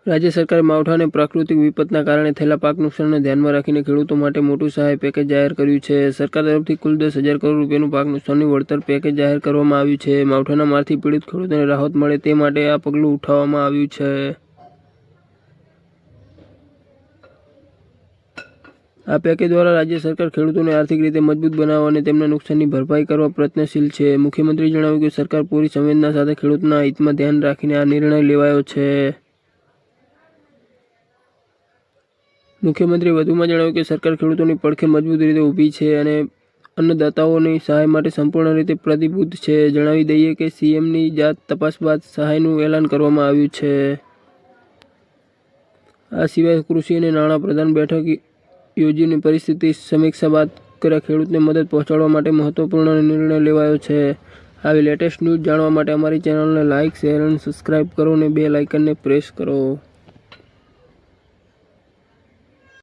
રાજ્ય સરકારે માવઠા અને પ્રાકૃતિક વિપતના કારણે થયેલા પાક નુકસાનને ધ્યાનમાં રાખીને ખેડૂતો માટે મોટું સહાય પેકેજ જાહેર કર્યું છે. સરકાર તરફથી કુલ 10,000 કરોડ રૂપિયાનું પાક નુકસાનની વળતર પેકેજ જાહેર કરવામાં આવ્યું છે. માવઠાના મારથી પીડિત ખેડૂતોને રાહત મળે તે માટે આ પગલું ઉઠાવવામાં આવ્યું છે. આ પેકેજ દ્વારા રાજ્ય સરકાર ખેડૂતોને આર્થિક રીતે મજબૂત બનાવવા અને તેમના નુકસાનની ભરપાઈ કરવા પ્રયત્નશીલ છે. મુખ્યમંત્રીએ જણાવ્યું કે સરકાર પૂરી સંવેદના સાથે ખેડૂતોના હિતમાં ધ્યાન રાખીને આ નિર્ણય લેવાયો છે. મુખ્યમંત્રીએ વધુમાં જણાવ્યું કે સરકાર ખેડૂતોની પડખે મજબૂત રીતે ઊભી છે અને અન્નદાતાઓની સહાય માટે સંપૂર્ણ રીતે પ્રતિબદ્ધ છે. જણાવી દઈએ કે સીએમની જાત તપાસ બાદ સહાયનું એલાન કરવામાં આવ્યું છે. આ સિવાય કૃષિ અને નાણાં પ્રધાન બેઠક યોજીને પરિસ્થિતિ સમીક્ષા બાદ ખેડૂતને મદદ પહોંચાડવા માટે મહત્વપૂર્ણ નિર્ણય લેવાયો છે. આવી લેટેસ્ટ ન્યૂઝ જાણવા માટે અમારી ચેનલને લાઇક, શેર અને સબસ્ક્રાઇબ કરો અને બેલ આઇકનને પ્રેસ કરો.